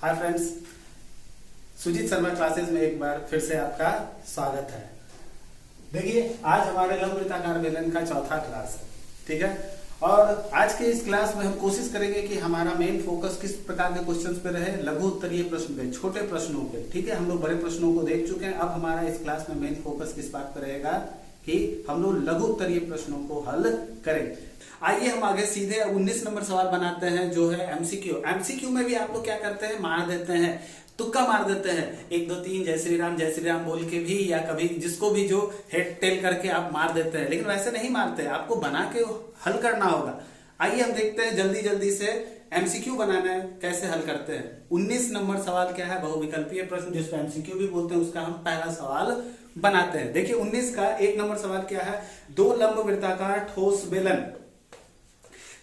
हाय friends, Sujit Sharma classes में एक बार फिर से आपका स्वागत है। देखिए, आज हमारे लंब वृत्ताकार बेलन का चौथा क्लास है, ठीक है। और आज के इस क्लास में हम कोशिश करेंगे कि हमारा मेन फोकस किस प्रकार के क्वेश्चंस पे रहे, लघु उत्तरीय प्रश्न पे, छोटे प्रश्नों पे, ठीक है। हम लोग बड़े प्रश्नों को देख चुके हैं। अब हमारा इस क्लास में मेन फोकस किस बात पर रहेगा कि हम लोग लघु उत्तरीय प्रश्नों को हल करें। आइए हम आगे सीधे 19 नंबर सवाल बनाते हैं, जो है एमसीक्यू। एमसीक्यू में भी आप लोग क्या करते हैं, मार देते हैं, तुक्का मार देते हैं। 1 2 3 जय श्री राम बोल के भी, या कभी जिसको भी जो हेड टेल करके आप मार देते हैं, लेकिन वैसे नहीं मारते, आपको बना के हल करना होगा। आइए हम देखते हैं जल्दी से एमसीक्यू बनाना है, कैसे हल करते हैं। 19 नंबर सवाल क्या है, बहुविकल्पीय प्रश्न, जिसको एमसीक्यू भी बोलते हैं, उसका हम पहला सवाल बनाते हैं। देखिए 19 का 1 नंबर सवाल क्या है, 2 लंब वृत्ताकार ठोस बेलन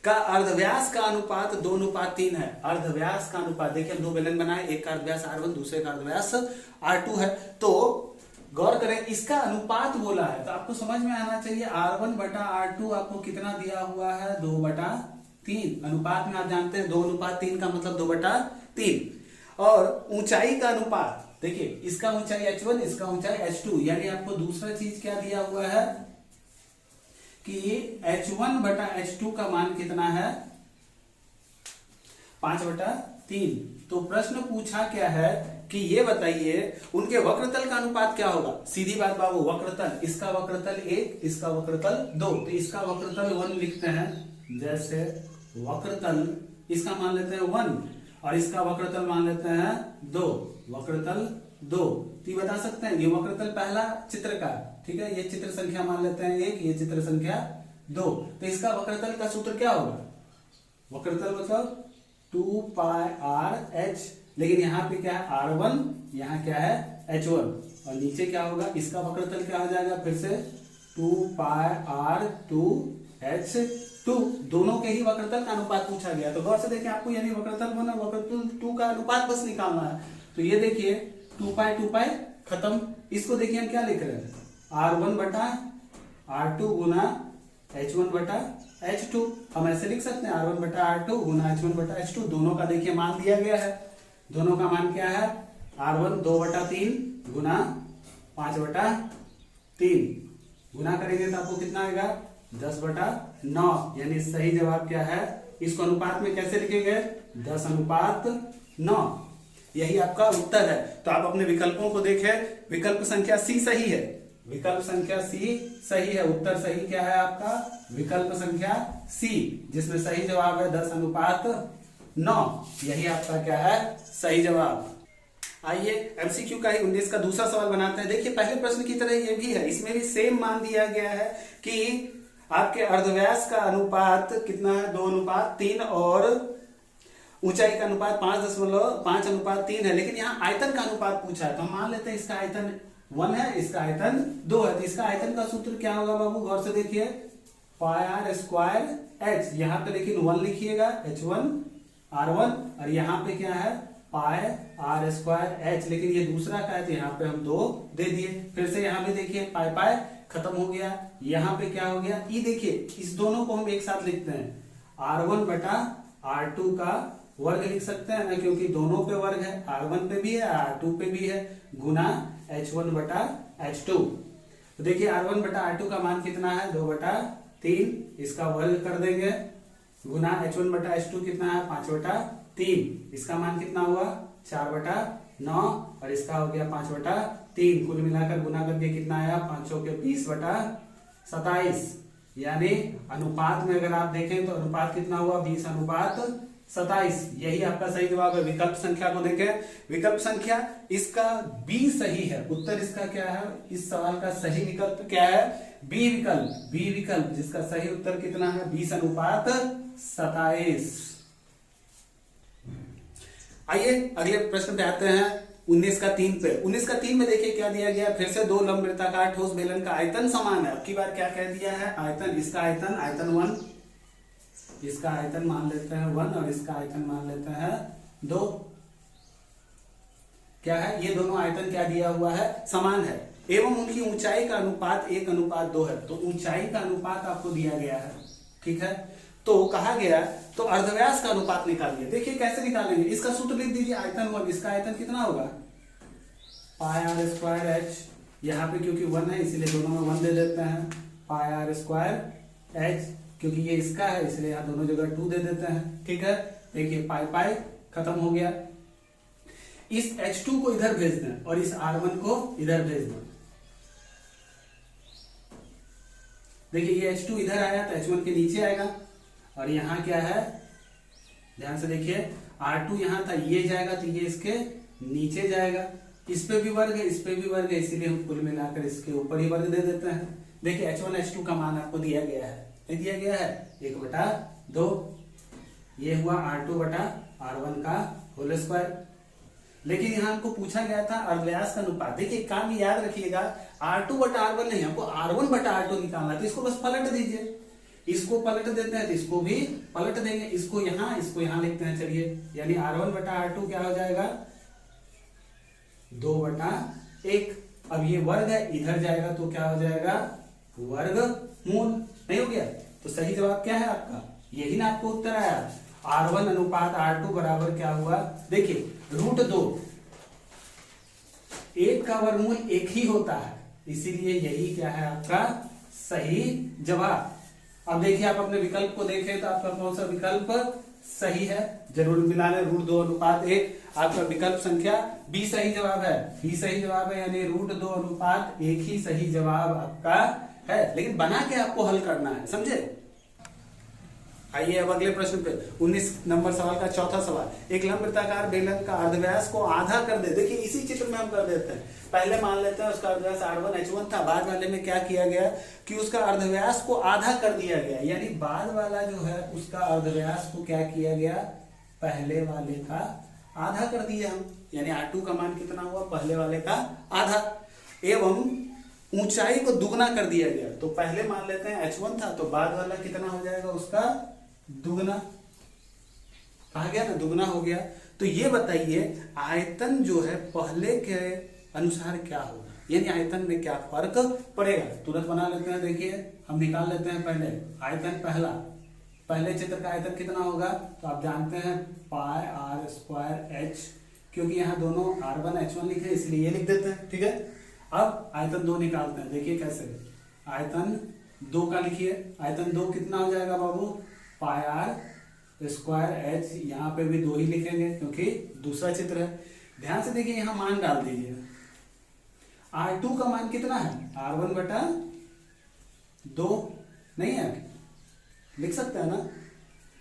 का अर्धव्यास का अनुपात 2:3 है। अर्धव्यास का अनुपात, देखिए हम 2 बेलन बनाए, एक का अर्धव्यास R1, दूसरे का अर्धव्यास R2 है। तो गौर करें, इसका अनुपात बोला है तो आपको समझ में आना चाहिए R1/R2 आपको कितना दिया हुआ है, 2/3। अनुपात में आप जानते हैं 2:3 का मतलब 2/3। और ऊंचाई का अनुपात, देखिए इसका ऊंचाई H1, इसका ऊंचाई H2, यानी आपको दूसरा चीज क्या दिया हुआ है कि H1/H2 का मान कितना है, 5/3। तो प्रश्न पूछा क्या है कि ये बताइए उनके वक्रतल का अनुपात क्या होगा। सीधी बात बाबू, वक्रतल, इसका वक्रतल 1, इसका वक्रतल 2, तो इसका वक्रतल 1 लिखते हैं। जैसे वक्रतल इसका मान लेते हैं 1 और इसका वक्रतल मान लेते हैं 2, वक्रतल 2। तो ये बता सकते हैं, ये वक्रतल पहला चित्र का, ठीक है, ये चित्र संख्या मान लेते हैं 1, ये चित्र संख्या 2। तो इसका वक्रतल का सूत्र क्या होगा, वक्रतल मतलब 2πr(h), लेकिन यहाँ पे क्या है R1, यहाँ क्या है H1, और नीचे क्या होगा, इसका वक्रतल क्या हो जाएगा फिर से 2πr(2h)(2). दोनों के ही वक्रतल का अनुपात पूछा गया। तो गौर से देखिए, आपको यानी वक्रतल 1 और वक्रतल 2 का अनुपात बस निकालना है। तो ये देखिए 2π खत्म। इसको देखिए हम क्या लिख रहे हैं, R1/R2 गुना H1/H2। हम ऐसे लिख सकते हैं R1/R2 गुना H1/H2। दोनों का देखिए मान दिया गया है। दोनों का मान क्या है, R1 2/3 गुना 5/3। गुना करेंगे तो आपको कितना आएगा, 10/9। यानी सही जवाब क्या है, इसको अनुपात में कैसे लिखेंगे, 10:9। यही आपका उत्तर है। तो आप अपने विकल्पों को देखें, विकल्प संख्या C सही है, विकल्प संख्या C सही है। उत्तर सही क्या है आपका, विकल्प संख्या C, जिसमें सही जवाब है 10:9। यही आपका क्या है, सही जवाब। आइए एमसीक्यू का ही 19 का दूसरा सवाल बनाते हैं। देखिए पहले प्रश्न की तरह ये भी है, इसमें भी सेम मान दिया गया है कि आपके अर्धव्यास का अनुपात कितना है, 2:3, और ऊंचाई का अनुपात 5.5:3 है। लेकिन यहाँ आयतन का अनुपात पूछा है, तो हम मान लेते हैं इसका आयतन 1 है, इसका आयतन 2 है। तो इसका आयतन का सूत्र क्या होगा बाबू, गौर से देखिए, πr²h। यहाँ पे लेकिन 1 लिखिएगा, H1R1, और यहाँ पे क्या है πr²h, लेकिन ये दूसरा का है तो यहाँ पे हम 2 दे दिए। फिर से यहाँ पे देखिए पाई खत्म हो गया। यहाँ पे क्या हो गया, ये देखिए इस दोनों को हम एक साथ लिखते हैं, R1/R2 का वर्ग लिख सकते हैं ना, क्योंकि दोनों पे वर्ग है, R1 पे भी है, R2 पे भी है, गुना H1/H2। तो देखिए R1/R2 का मान कितना है, 2/3, इसका वर्ग कर देंगे, गुना H1/H2 कितना है, 5/3, इसका मान कितना हुआ, 4/9, और इसका हो गया 5/3। कुल मिलाकर गुना करके कितना आया, 5 के 20/27। यानी अनुपात में अगर आप देखें तो अनुपात कितना हुआ, 20:27। यही आपका सही जवाब है। विकल्प संख्या को देखें, विकल्प संख्या इसका B सही है। उत्तर इसका क्या है, इस सवाल का सही विकल्प क्या है, बी विकल्प, जिसका सही उत्तर कितना है, 20:27। आइए अगले प्रश्न पे आते हैं, 19 का 3 पे। 19 का 3 में देखिए क्या दिया गया, फिर से 2 लंब वृत्ताकार ठोस बेलन का आयतन समान है। अब की बार क्या कह दिया है, आयतन, इसका आयतन 1, इसका आयतन मान लेते हैं 1, और इसका आयतन मान लेते हैं 2। क्या है, ये दोनों आयतन क्या दिया हुआ है, समान है, एवं उनकी ऊंचाई का अनुपात 1:2 है। तो ऊंचाई का अनुपात आपको दिया गया है, ठीक है। तो कहा गया तो अर्धव्यास का अनुपात निकालिए। देखिए कैसे निकालेंगे, इसका सूत्र लिख दीजिए, आयतन 1, इसका आयतन कितना होगा पाई आर स्क्वायर एच, यहाँ पे क्योंकि 1 है इसलिए दोनों में 1 दे देते हैं, पाई आर स्क्वायर एच, क्योंकि ये इसका है इसलिए यहाँ दोनों जगह 2 दे देते हैं। ठीक है, देखिए पाई पाई खत्म हो गया। इस H2 को इधर भेज दें और इस R1 को इधर भेज दें। देखिए ये H2 इधर आया तो H1 के नीचे आएगा, और यहाँ क्या है ध्यान से देखिए, R2 यहाँ था, ये जाएगा तो ये इसके नीचे जाएगा, इस पे भी वर्ग है इस पे भी वर्ग है, इसीलिए हम कुल मिलाकर इसके ऊपर ही वर्ग दे देते हैं। देखिए H1 H2 का मान आपको दिया गया है, नहीं दिया गया है 1/2, ये हुआ R2 बटा R1 का होल स्क्वायर। लेकिन यहाँ हमको पूछा गया था अर्धव्यास का अनुपात। देखिए काम याद रखिएगा, R2 बटा R1 नहीं, हमको R1 बटा R2 निकालना, तो इसको बस पलट दीजिए, इसको पलट देते हैं तो इसको भी पलट देंगे, इसको यहाँ लिखते हैं। चलिए यानी R1 बटा R2 क्या हो जाएगा 2/1। अब ये वर्ग है इधर जाएगा तो क्या हो जाएगा वर्गमूल, नहीं हो गया? तो सही जवाब क्या है आपका, यही ना आपको उत्तर आया। R1 अनुपात R2 बराबर क्या हुआ, देखिए √2, 1 का वर्गमूल 1 ही होता है, इसीलिए यही क्या है आपका सही जवाब। अब देखिए आप अपने विकल्प को देखें तो आपका कौन सा विकल्प सही है, जरूर मिला लें, √2 अनुपात 1, आपका विकल्प संख्या बी सही जवाब है, बी सही जवाब है, यानी √2 अनुपात 1 ही सही जवाब आपका है। लेकिन बना के आपको हल करना है, समझे? आइए अब अगले प्रश्न पे, 19 नंबर सवाल का चौथा सवाल, एक लंबवृत्ताकार बेलन का अर्धव्यास को आधा कर दे। देखिए इसी चित्र में हम कर देते हैं, पहले मान लेते हैं उसका अर्धव्यास R1 H1 था, बाद वाले में क्या किया गया कि उसका अर्धव्यास को आधा कर दिया गया, यानी बाद वाला जो है उसका अर्धव्यास को क्या किया गया पहले वाले का आधा कर दिया हम, यानी R2 का मान कितना हुआ पहले वाले का आधा, एवं ऊंचाई को दुगना कर दिया गया। तो पहले मान लेते हैं H1 था, तो बाद वाला कितना हो जाएगा उसका दुगना, कहा गया ना दुगना हो गया। तो ये बताइए आयतन जो है पहले के अनुसार क्या होगा, यानी आयतन में क्या फर्क पड़ेगा। तुरंत बना लेते हैं, देखिए हम निकाल लेते हैं पहले आयतन, पहले चित्र का आयतन कितना होगा, तो आप जानते हैं पाई आर स्क्वायर एच, क्योंकि यहाँ दोनों R1 H1 लिखे इसलिए ये लिख देते हैं। ठीक है, अब आयतन 2 निकालते हैं, देखिए कैसे, आयतन 2 का लिखिए, आयतन 2 कितना हो जाएगा बाबू पाई आर स्क्वायर एच, यहाँ पे भी 2 ही लिखेंगे क्योंकि दूसरा चित्र है। ध्यान से देखिए यहाँ मान डाल दीजिए, R2 का मान कितना है R1 बटा 2, नहीं है लिख सकते हैं ना,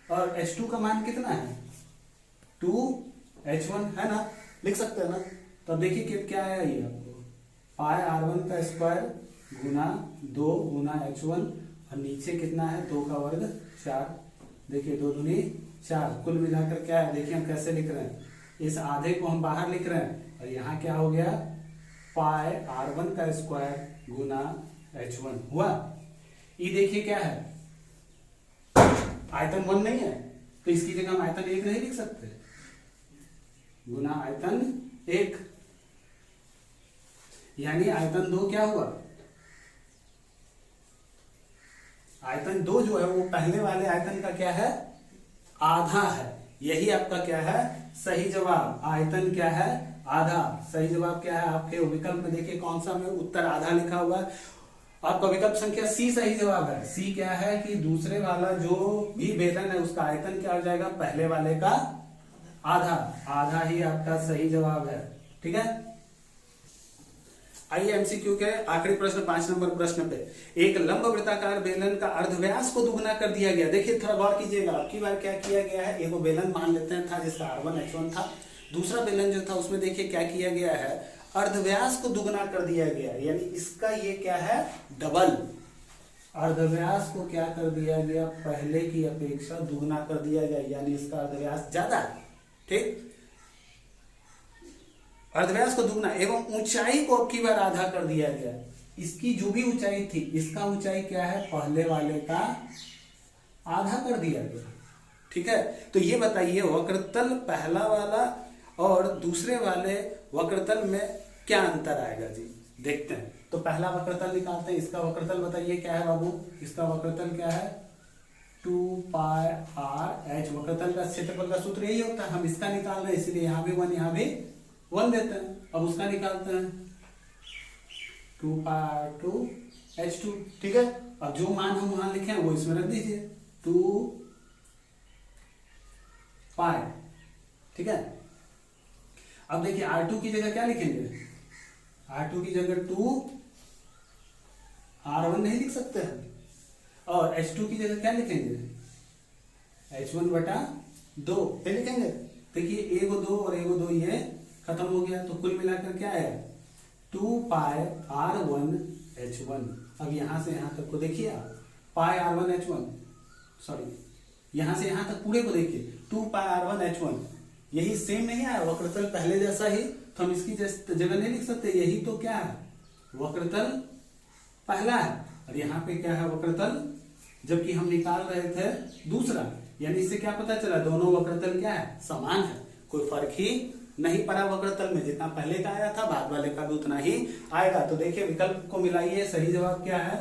और H2 का मान कितना है 2H1 है ना, लिख सकते हैं ना। तो अब देखिए क्या है ये आपको पाई R1 का स्क्वायर गुना 2 गुना H1, और नीचे कितना है 2 का वर्ग 4, देखिए 2 दूनी 4, कुल मिलाकर क्या है देखिए हम कैसे लिख रहे हैं, इस आधे को हम बाहर लिख रहे हैं, और यहाँ क्या हो गया पाई R1 का स्क्वायर गुना H1 हुआ। ये देखिए क्या है आयतन 1 नहीं है, तो इसकी जगह हम आयतन 1 नहीं लिख सकते, गुना आयतन 1, यानी आयतन 2 क्या हुआ, आयतन 2 जो है वो पहले वाले आयतन का क्या है आधा है, यही आपका क्या है सही जवाब, आयतन क्या है आधा। सही जवाब क्या है आपके विकल्प में, देखिए कौन सा में उत्तर आधा लिखा हुआ है, आपका विकल्प संख्या सी सही जवाब है। सी क्या है कि दूसरे वाला जो भी बेलन है उसका आयतन क्या हो जाएगा पहले वाले का आधा, आधा ही आपका सही जवाब है। ठीक है, आइए एमसीक्यू के आखिरी प्रश्न 5 नंबर प्रश्न पे, एक लंबवृत्ताकार बेलन का अर्धव्यास को दुगना कर दिया गया। देखिए थोड़ा गौर कीजिएगा, आपकी बार क्या किया गया है, एक बेलन मान लेते हैं था जिसका R1 H1 था, दूसरा बेलन जो था उसमें देखिए क्या किया गया है अर्धव्यास को दुगना कर दिया गया, यानी इसका ये क्या है डबल, अर्धव्यास को क्या कर दिया गया पहले की अपेक्षा दुगना कर दिया गया, यानी इसका अर्धव्यास ज्यादा है। ठीक, अर्धव्यास को दुगना एवं ऊंचाई को अब की बार आधा कर दिया गया, इसकी जो भी ऊंचाई थी इसका ऊंचाई क्या है पहले वाले का आधा कर दिया गया। ठीक है, तो ये बताइए वक्रतल पहला वाला और दूसरे वाले वक्रतल में क्या अंतर आएगा जी, देखते हैं। तो पहला वक्रतल निकालते हैं, इसका वक्रतल बताइए क्या है बाबू, इसका वक्रतल क्या है 2 पाई आर एच। वक्रतल का क्षेत्रफल का सूत्र यही होता है, हम इसका निकाल रहे हैं इसीलिए यहाँ भी 1 यहाँ भी 1 देते हैं। अब उसका निकालते हैं 2 पाई आर 2 H2, ठीक है। अब जो मान हम वहां लिखे हैं वो इसमें रख दीजिए 2 पाई, ठीक है। अब देखिए R2 की जगह क्या लिखेंगे, R2 की जगह 2 R1 नहीं लिख सकते हैं, और H2 की जगह क्या लिखेंगे H1 बटा 2 ये लिखेंगे। देखिए एगो 2 और एगो 2 ये खत्म हो गया, तो कुल मिलाकर क्या है 2 पाई R1 H1। अब यहां से यहां तक को देखिए आप, पाई R1 H1, सॉरी यहां से यहां तक पूरे को देखिए 2 पाई R1 H1, यही सेम नहीं आया वक्रतल पहले जैसा ही, तो हम इसकी जगह नहीं लिख सकते, यही तो क्या है वक्रतल पहला है, और यहाँ पे क्या है वक्रतल, जबकि हम निकाल रहे थे दूसरा, यानी इससे क्या पता चला दोनों वक्रतल क्या है समान है, कोई फर्क ही नहीं पड़ा वक्रतल में, जितना पहले का आया था बाद वाले का भी उतना ही आएगा। तो देखिए विकल्प को मिलाइए, सही जवाब क्या है,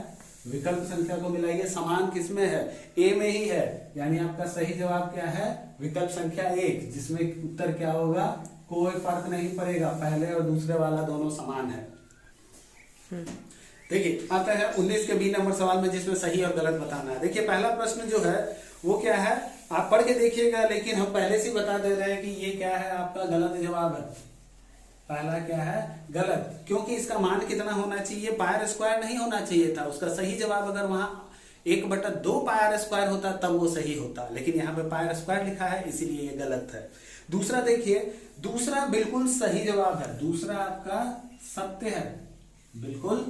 विकल्प संख्या को मिलाइए, समान किसमें है ए में ही है, यानी आपका सही जवाब क्या है विकल्प संख्या 1, जिसमें उत्तर क्या होगा कोई फर्क नहीं पड़ेगा, पहले और दूसरे वाला दोनों समान है। देखिए आता है 19 के बी नंबर सवाल में, जिसमें सही और गलत बताना है। देखिए पहला प्रश्न जो है वो क्या है, आप पढ़ के देखिएगा, लेकिन हम पहले से बता दे रहे हैं कि ये क्या है आपका गलत जवाब है। पहला क्या है गलत, क्योंकि इसका मान कितना होना चाहिए पाई स्क्वायर नहीं होना चाहिए था, उसका सही जवाब अगर वहां 1/2 पाई स्क्वायर होता तब वो सही होता, लेकिन यहाँ पे पाई स्क्वायर लिखा है इसीलिए ये गलत है। दूसरा देखिए, दूसरा बिल्कुल सही जवाब है, दूसरा आपका सत्य है, बिल्कुल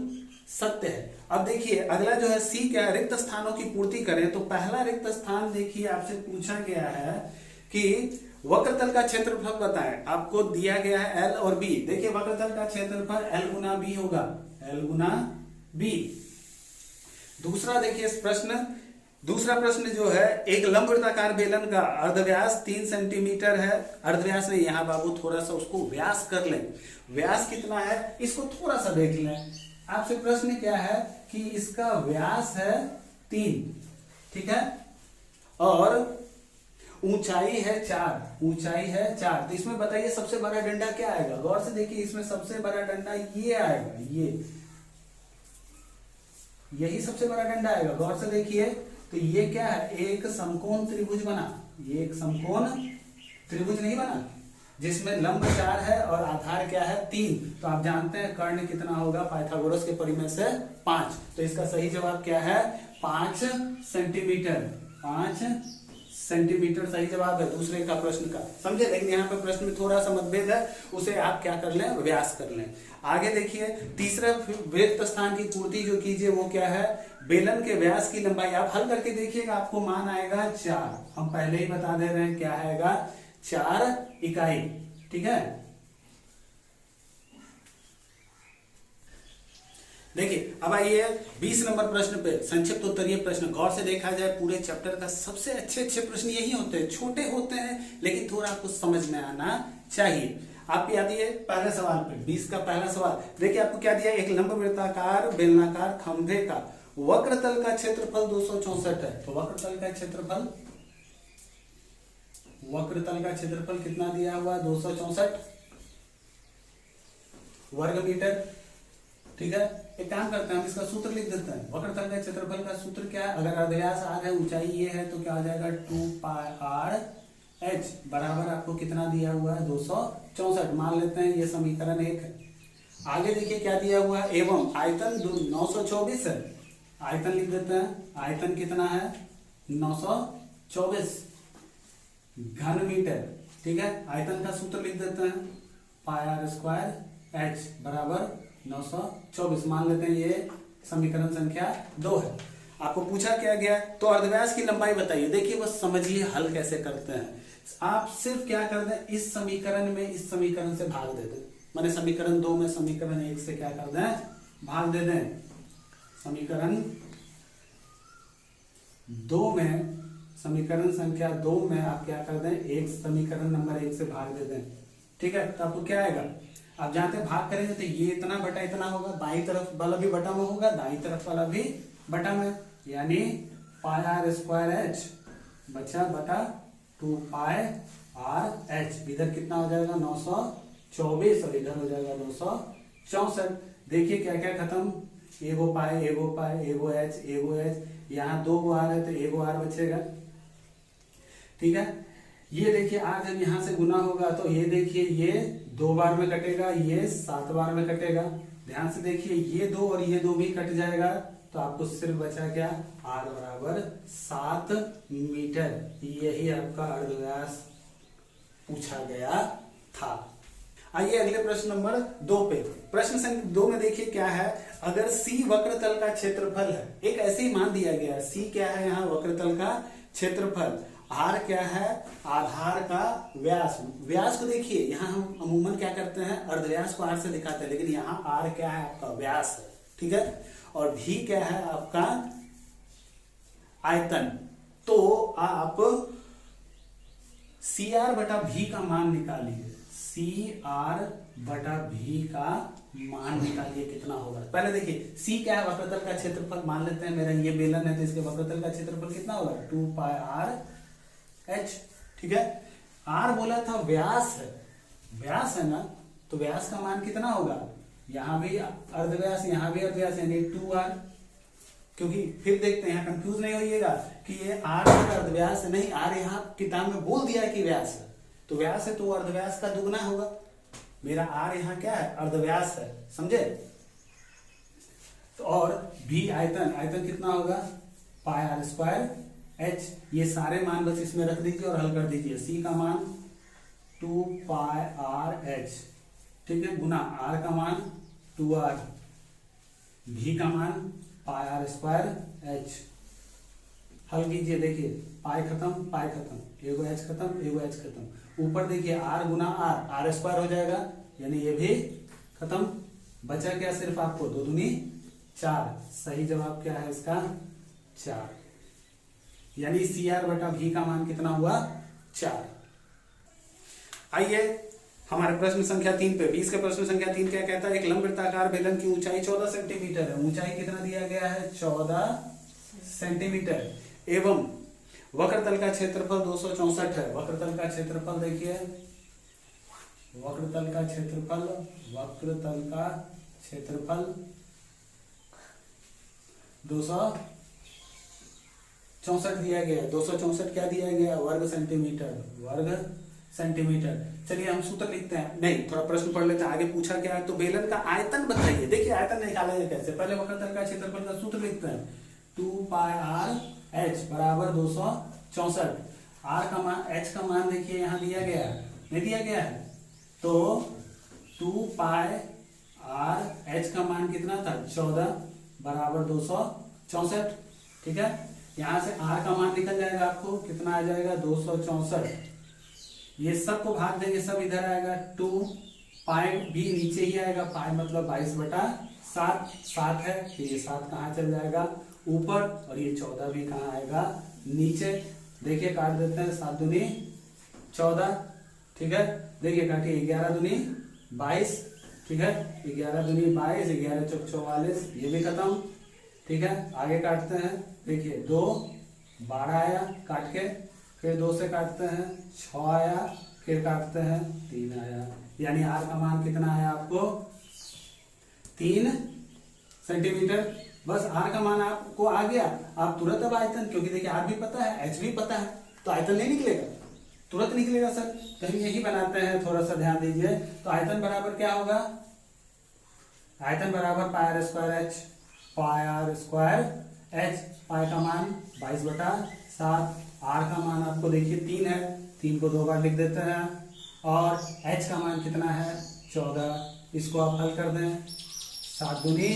सत्य है। अब देखिए अगला जो है सी क्या है, रिक्त स्थानों की पूर्ति करें, तो पहला रिक्त स्थान देखिए आपसे पूछा गया है कि वक्रतल का क्षेत्रफल बताएं, आपको दिया गया है L और B। देखिए वक्रतल का क्षेत्रफल L गुना B होगा, L गुना B। दूसरा देखिए प्रश्न, दूसरा प्रश्न जो है एक लंबवृत्ताकार बेलन का अर्धव्यास 3 सेंटीमीटर है, अर्धव्यास नहीं, यहाँ बाबू थोड़ा सा उसको व्यास कर लें, व्यास कितना है इसको थोड़ा सा देख लें। आपसे प्रश्न क्या है कि इसका व्यास है 3, ठीक है, और ऊंचाई है 4, ऊंचाई है 4, तो इसमें बताइए सबसे बड़ा डंडा क्या आएगा, गौर से देखिए इसमें सबसे बड़ा डंडा ये आएगा, यही सबसे बड़ा डंडा आएगा, गौर से देखिए। तो ये क्या है एक समकोण त्रिभुज बना, ये एक समकोण त्रिभुज नहीं बना जिसमें लंब 4 है और आधार क्या है 3, तो आप जानते हैं कर्ण कितना होगा पाइथागोरस के परिमेय से 5, तो इसका सही जवाब क्या है 5 सेंटीमीटर, 5 सेंटीमीटर सही जवाब है दूसरे का प्रश्न का, समझे। लेकिन यहाँ पे प्रश्न में थोड़ा सा मतभेद है, उसे आप क्या कर लें व्यास कर लें। आगे देखिए तीसरा रिक्त स्थान की पूर्ति जो कीजिए वो क्या है, बेलन के व्यास की लंबाई, आप हल करके देखिएगा आपको मान आएगा 4, हम पहले ही बता दे रहे हैं क्या आएगा 4 इकाई, ठीक है। देखिए अब आइए 20 नंबर प्रश्न पे संक्षिप्त उत्तरीय प्रश्न। गौर से देखा जाए पूरे चैप्टर का सबसे अच्छे प्रश्न यही होते हैं, छोटे होते हैं लेकिन थोड़ा आपको समझ में आना चाहिए। आप याद दिए पहले सवाल पे 20 का पहला सवाल, देखिए आपको क्या दिया, एक लंबवृत्ताकार बेलनाकार खंभे का वक्रतल का क्षेत्रफल 264 है, तो वक्रतल का क्षेत्रफल कितना दिया हुआ 264 वर्ग मीटर, ठीक है। एक काम करते हैं हम इसका सूत्र लिख देते हैं, वक्रतल का क्षेत्रफल का सूत्र क्या है, अगर अर्धव्यास r है ऊंचाई ये है तो क्या आ जाएगा 2 पाई r h बराबर आपको कितना दिया हुआ है 264, मान लेते हैं ये समीकरण 1 है। आगे देखिए क्या दिया हुआ है, एवं आयतन 924 है, आयतन लिख देते हैं, आयतन कितना है 924 घन मीटर, ठीक है। आयतन का सूत्र लिख देते हैं पाई r स्क्वायर h बराबर 924, मान लेते हैं ये समीकरण संख्या 2 है। आपको पूछा क्या गया, तो अर्धव्यास की लंबाई बताइए। देखिए बस समझिए हल कैसे करते हैं, आप सिर्फ क्या कर दें इस समीकरण में इस समीकरण से भाग दे दें, माने समीकरण 2 में समीकरण 1 से क्या कर दें भाग दे दें, समीकरण 2 में समीकरण संख्या 2 में आप क्या कर दें एक समीकरण नंबर 1 से भाग दे दें, ठीक है। तो आपको क्या आएगा, आप जानते हैं भाग करेंगे तो ये इतना बटा इतना होगा, बाईं तरफ वाला भी बटा में होगा दाईं तरफ वाला भी बटा में, यानी पाई आर स्क्वायर एच बचा बटा 2 पाई आर एच। इधर कितना हो जाएगा 924 और इधर हो जाएगा 264। देखिए क्या क्या खत्म, एगो पाई एगो एच, यहाँ 2 आर है तो एगो आर बचेगा। ठीक है, ये देखिए आर जब यहाँ से गुना होगा तो ये देखिए ये 2 बार में कटेगा, ये 7 बार में कटेगा। ध्यान से देखिए ये 2 और ये 2 भी कट जाएगा तो आपको सिर्फ बचा क्या, आर बराबर 7 मीटर। यही आपका अर्धव्यास पूछा गया था। आइए अगले प्रश्न नंबर 2 पे। प्रश्न संख्या 2 में देखिए क्या है, अगर C वक्रतल का क्षेत्रफल है, एक ऐसे ही मान दिया गया है, C क्या है यहाँ वक्रतल का क्षेत्रफल, R क्या है आधार का व्यास। व्यास को देखिए यहाँ हम अमूमन क्या करते हैं, अर्धव्यास को R से दिखाते हैं, लेकिन यहाँ R क्या है आपका व्यास है। ठीक है, और V क्या है आपका आयतन। तो आप CR बटा V का मान निकालिए, CR बटा V का मान निकालिए कितना होगा। पहले देखिए C क्या है वक्रतल का क्षेत्रफल, मान लेते हैं मेरा ये बेलन है तो इसके वक्रतल का क्षेत्रफल कितना होगा 2 पाई आर एच। ठीक है, R बोला था व्यास है, व्यास है ना, तो व्यास का मान कितना होगा, यहां भी अर्धव्यास यहाँ भी अर्धव्यास यानी 2R। क्योंकि फिर देखते हैं, यहाँ कंफ्यूज नहीं होइएगा कि ये R का अर्धव्यास है, नहीं, R यहाँ किताब में बोल दिया है कि व्यास है, तो व्यास है तो अर्धव्यास का दुगना होगा। मेरा R यहाँ क्या है अर्धव्यास है, समझे। तो और भी आयतन, आयतन कितना होगा पाई आर स्क्वायर एच। ये सारे मान बस इसमें रख दीजिए और हल कर दीजिए। C का मान 2 पाई आर एच, ठीक है, गुना R का मान 2R, V का मान पाई आर स्क्वायर एच। हल कीजिए, देखिए पाई खत्म, एगो एच खत्म, एगो एच खत्म। ऊपर देखिए R गुना R स्क्वायर हो जाएगा, यानी ये भी खत्म। बचा क्या सिर्फ आपको 2 दूनी 4। सही जवाब क्या है इसका 4, यानी CR बटा V का मान कितना हुआ 4। आइए हमारे प्रश्न संख्या 3 पे। 20 के प्रश्न संख्या 3 क्या कहता है, एक लंबवृत्ताकार बेलन की ऊंचाई 14 सेंटीमीटर है। ऊंचाई कितना दिया गया है 14 सेंटीमीटर एवं वक्रतल का क्षेत्रफल 264 है। वक्रतल का क्षेत्रफल देखिए, वक्रतल का क्षेत्रफल 264 दिया गया है। 264 क्या दिया गया वर्ग सेंटीमीटर। चलिए हम सूत्र लिखते हैं, नहीं थोड़ा प्रश्न पढ़ लेते हैं, आगे पूछा क्या है। तो बेलन का आयतन बताइए। देखिए आयतन निकाला जाए कैसे, पहले वक्रतल का क्षेत्रफल का सूत्र लिखते हैं। 2 पाई आर एच बराबर 264। आर का मान, एच का मान देखिए यहाँ दिया गया है, नहीं दिया गया है, तो 2 पाई आर एच का मान कितना था 14 बराबर 264। ठीक है, यहां से R का मान निकल जाएगा, आपको कितना आ जाएगा 264। ये सब को भाग देंगे, सब इधर आएगा। 2 पाई भी नीचे ही आएगा, पाई मतलब 22 बटा 7 है, तो ये 7 कहाँ चल जाएगा ऊपर, और ये 14 भी कहाँ आएगा नीचे। देखिए काट देते हैं, 7 दूनी 14। ठीक है, देखिए काटिए, 11 दूनी 22। ठीक है, 11 दूनी 22, 11 चौक 44, ये भी खत्म। ठीक है, आगे काटते हैं, देखिए 2 12 आया, काट के फिर 2 से काटते हैं 6 आया, फिर काटते हैं 3 आया, यानी R का मान कितना आया आपको 3 सेंटीमीटर। बस R का मान आपको आ गया, आप तुरंत अब आयतन, क्योंकि देखिए R भी पता है H भी पता है, तो आयतन नहीं निकलेगा, तुरंत निकलेगा सर। तो हम यही बनाते हैं, थोड़ा सा ध्यान दीजिए। तो आयतन बराबर क्या होगा, आयतन बराबर pi r square h, pi r square h. Pi का मान 22 बटा 7, आर का मान आपको देखिए 3 है, 3 को 2 बार लिख देते हैं, और एच का मान कितना है 14। इसको आप हल कर दें, 7 दूनी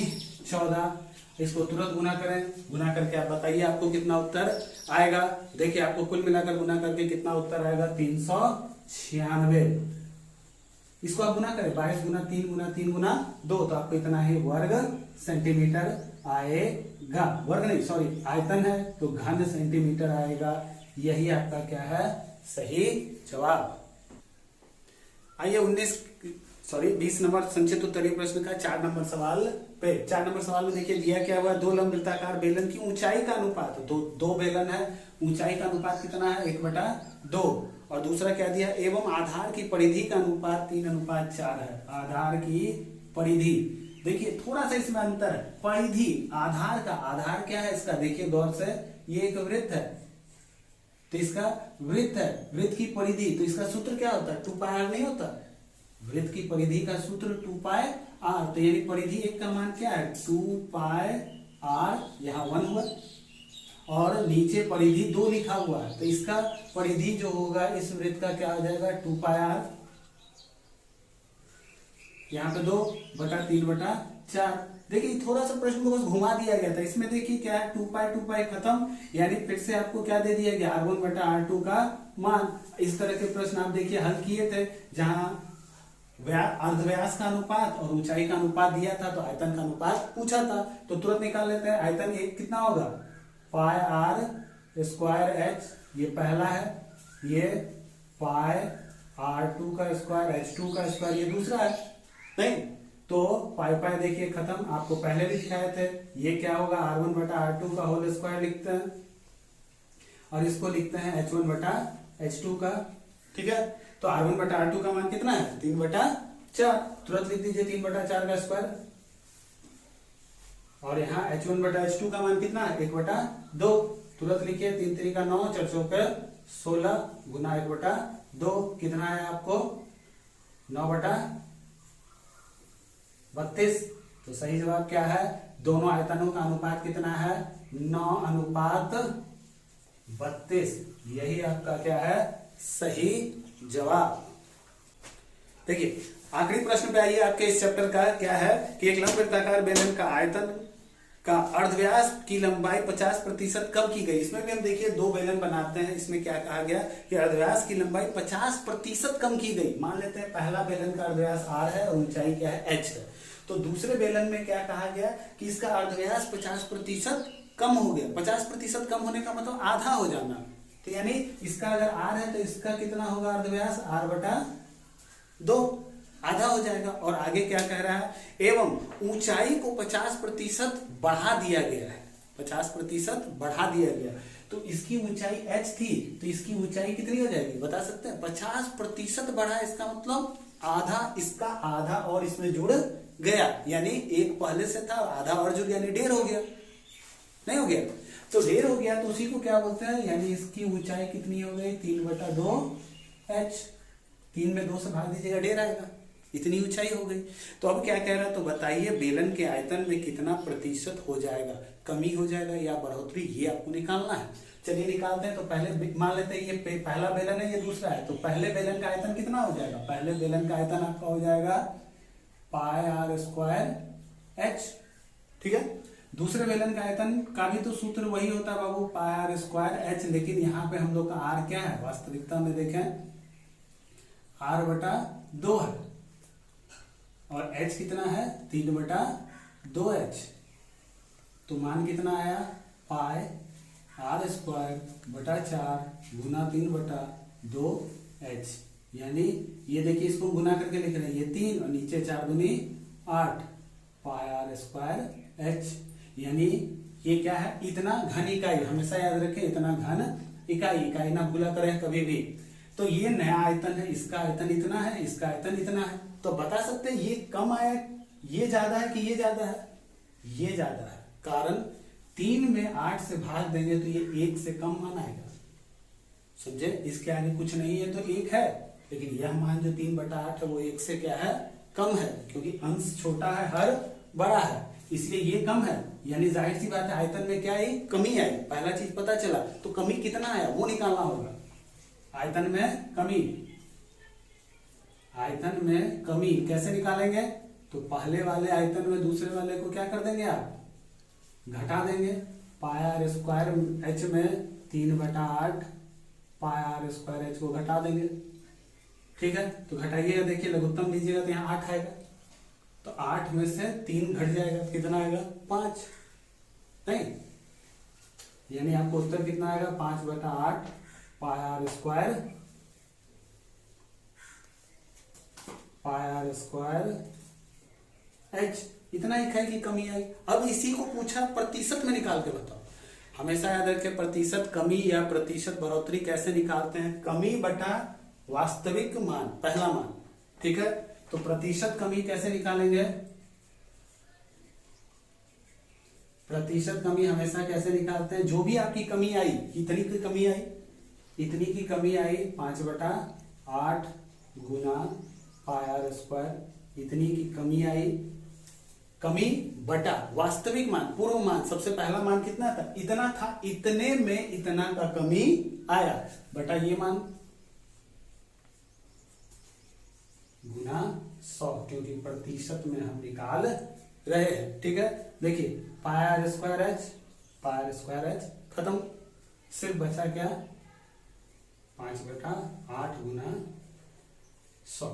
14, इसको तुरंत गुना करें, गुना करके आप बताइए आपको कितना उत्तर आएगा। देखिए आपको कुल मिलाकर गुना करके कितना उत्तर आएगा 396। इसको आप गुना करें, 22 गुना 3 गुना 3 गुना 2, तो आपको इतना ही वर्ग सेंटीमीटर आएगा। वर्ग नहीं, सॉरी, आयतन है तो घन सेंटीमीटर आएगा। यही आपका क्या है सही जवाब। आइए 19 सॉरी 20 नंबर संचित उत्तरीय प्रश्न का 4 नंबर सवाल पे 4 नंबर सवाल में देखिए दिया क्या हुआ, दो लंब वृत्ताकार बेलन की ऊंचाई का अनुपात, दो बेलन है, ऊंचाई का अनुपात कितना है 1/2, और दूसरा क्या दिया, एवं आधार की परिधि का अनुपात 3:4 है। आधार की परिधि, देखिए थोड़ा सा इसमें अंतर है, परिधि आधार का, आधार क्या है इसका, देखिए गौर से, ये एक वृत्त है तो इसका वृत्त है, वृत्त की परिधि, तो इसका सूत्र क्या होता है 2πr नहीं होता, वृत्त की परिधि का सूत्र 2πr, तो यानी परिधि एक का मान क्या है 2πr, यहाँ 1 हुआ, और नीचे परिधि 2 लिखा हुआ है, तो इसका परिधि जो होगा इस वृत्त का क्या हो जाएगा 2πr, यहाँ पे 2/3/4। देखिए थोड़ा सा प्रश्न को बस घुमा दिया गया था, इसमें देखिए क्या है 2π खत्म, यानी फिर से आपको क्या दे दिया गया r1/r2 का मान। इस तरह के प्रश्न आप देखिए हल किए थे, जहां अर्धव्यास का अनुपात और ऊंचाई का अनुपात दिया था, तो आयतन का अनुपात पूछा था, तो तुरंत निकाल लेते हैं। आयतन एक कितना होगा πr²h, ये पहला है, ये πr2 का स्क्वायर, h2 का स्क्वायर, ये दूसरा है, नहीं तो पाई देखिए खत्म, आपको पहले भी दिखाए थे, ये क्या होगा r1/r2 का होल स्क्वायर लिखते हैं, और इसको लिखते हैं h1/h2 का, ठीक है। तो r1/r2 का मान कितना है 3/4, तुरंत लिख दीजिए 3/4 का स्क्वायर, और यहाँ h1/h2 का मान कितना है 1/2, तुरंत लिखिए 3 3 का 9, 4 4 का 16 गुना 1/2 कितना है आपको 9/32। तो सही जवाब क्या है, दोनों आयतनों का अनुपात कितना है 9:32, यही आपका क्या है सही जवाब। देखिए आखिरी प्रश्न पे आइए, आपके इस चैप्टर का क्या है कि एक लंब वृत्ताकार बेलन का आयतन का अर्धव्यास की लंबाई 50% कम की गई। इसमें भी हम देखिए दो बेलन बनाते हैं, इसमें क्या कहा गया कि अर्धव्यास की लंबाई 50% कम की गई। मान लेते हैं पहला बेलन का अर्धव्यास r है और ऊंचाई क्या है h है, तो दूसरे बेलन में क्या कहा गया कि इसका अर्धव्यास 50% कम हो गया। 50% कम होने का मतलब आधा हो जाना, तो यानी इसका अगर r है तो इसका कितना होगा अर्धव्यास r/2, आधा हो जाएगा। और आगे क्या कह रहा है, एवं ऊंचाई को 50% बढ़ा दिया गया है, 50% बढ़ा दिया गया, तो इसकी ऊंचाई h थी तो इसकी ऊंचाई कितनी हो जाएगी बता सकते हैं 50% बढ़ा, इसका मतलब आधा, इसका आधा और इसमें जुड़ गया, यानी एक पहले से था आधा और जुड़ गया, यानी 1.5 हो गया, नहीं हो गया, तो 1.5 हो गया, तो उसी को क्या बोलते हैं, यानी इसकी ऊंचाई कितनी हो गई 3/2h, 3 में 2 से भाग दीजिएगा 1.5 आएगा, इतनी ऊंचाई हो गई। तो अब क्या कह रहा है, तो बताइए बेलन के आयतन में कितना प्रतिशत हो जाएगा, कमी हो जाएगा या बढ़ोतरी, ये आपको निकालना है। चलिए निकालते हैं। तो पहले मान लेते हैं ये पहला बेलन है, ये दूसरा है, तो पहले बेलन का आयतन कितना हो जाएगा, पहले बेलन का आयतन आपका हो जाएगा πr²h, ठीक है। दूसरे बेलन का आयतन का भी तो सूत्र वही होता है बाबू πr²h, लेकिन यहाँ पे हम लोग का r क्या है, वास्तविकता में देखें r/2 है और h कितना है 3/2h, तो मान कितना आया πr²/4 गुना 3/2h, यानी ये देखिए इसको गुना करके लिख रहे हैं, ये 3 और नीचे 4 दूनी 8 πr²h, यानी ये क्या है इतना घन इकाई, हमेशा याद रखें इतना घन इकाई, इकाई ना भूला करें कभी भी। तो ये नया आयतन है, इसका आयतन इतना है, इसका आयतन इतना है, तो बता सकते हैं ये कम आया, ये ज्यादा है कि ये ज्यादा है, ये ज्यादा है, कारण 3 में 8 से भाग देंगे तो ये 1 से कम मान आएगा, समझे, इसके आगे कुछ नहीं है तो 1 है, लेकिन यह मान जो 3/8 है वो 1 से क्या है कम है, क्योंकि अंश छोटा है हर बड़ा है, इसलिए ये कम है, यानी जाहिर सी बात है आयतन में क्या है कमी आई, पहला चीज पता चला, तो कमी कितना आया वो निकालना होगा। आयतन में कमी, आयतन में कमी कैसे निकालेंगे, तो पहले वाले आयतन में दूसरे वाले को क्या कर देंगे आप घटा देंगे, πr²h में 3/8 πr²h को घटा देंगे, ठीक है। तो घटाइएगा, देखिए लघुत्तम लीजिएगा तो यहाँ 8 आएगा, तो 8 में से 3 घट जाएगा, कितना आएगा 5, नहीं, यानी आपको उत्तर कितना आएगा 5/8 πr², पाई आर स्क्वायर एच, इतना इकाई की कमी आई। अब इसी को पूछा प्रतिशत में निकाल के बताओ। हमेशा याद रखें प्रतिशत कमी या प्रतिशत बढ़ोतरी कैसे निकालते हैं, कमी बटा वास्तविक मान, पहला मान, ठीक है। तो प्रतिशत कमी कैसे निकालेंगे, प्रतिशत कमी हमेशा कैसे निकालते हैं, जो भी आपकी कमी आई, इतनी की कमी आई, इतनी की कमी आई 5/8 गुना पाई आर स्क्वायर, इतनी की कमी आई, कमी बटा वास्तविक मान, पूर्व मान, सबसे पहला मान कितना था, इतना था, इतने में इतना का कमी आया, बटा ये मान गुना 100, क्योंकि प्रतिशत में हम निकाल रहे हैं, ठीक है। देखिए pi r square h, pi r square h खत्म, सिर्फ बचा क्या 5/8 गुना 100।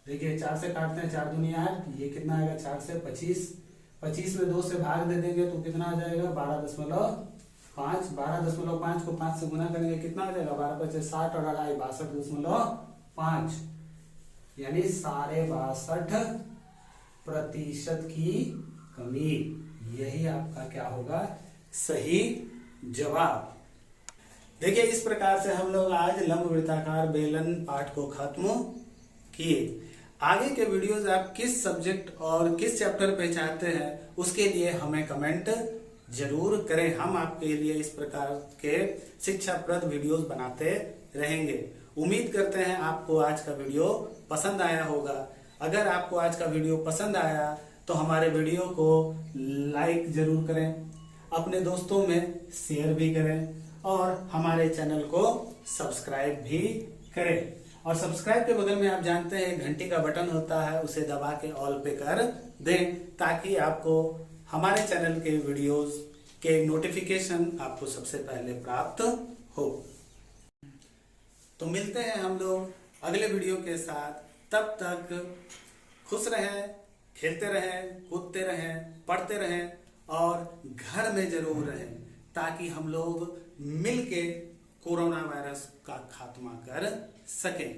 देखिए 4 से काटते हैं, 4 दूनी 8, ये कितना आएगा 4 से 25, 25 में 2 से भाग दे देंगे तो कितना आ जाएगा 12.5, 12.5 को 5 से गुना करेंगे कितना आ जाएगा 12×5 = 60 और 62.5, यानी 62.5% की कमी, यही आपका क्या होगा सही जवाब। देखिए इस प्रकार से हम लोग आज लंब वृत्ताकार बेलन पाठ को खत्म किए। आगे के वीडियोस आप किस सब्जेक्ट और किस चैप्टर पे चाहते हैं उसके लिए हमें कमेंट जरूर करें, हम आपके लिए इस प्रकार के शिक्षाप्रद वीडियोस बनाते रहेंगे। उम्मीद करते हैं आपको आज का वीडियो पसंद आया होगा। अगर आपको आज का वीडियो पसंद आया तो हमारे वीडियो को लाइक जरूर करें, अपने दोस्तों में शेयर भी करें और हमारे चैनल को सब्सक्राइब भी करें। और सब्सक्राइब के बगल में आप जानते हैं घंटी का बटन होता है, उसे दबा के ऑल पे कर दें ताकि आपको हमारे चैनल के वीडियोस के नोटिफिकेशन आपको सबसे पहले प्राप्त हो। तो मिलते हैं हम लोग अगले वीडियो के साथ, तब तक खुश रहें, खेलते रहें, कूदते रहें, पढ़ते रहें और घर में जरूर रहें ताकि हम लोग मिलके कोरोना वायरस का खात्मा कर सकें।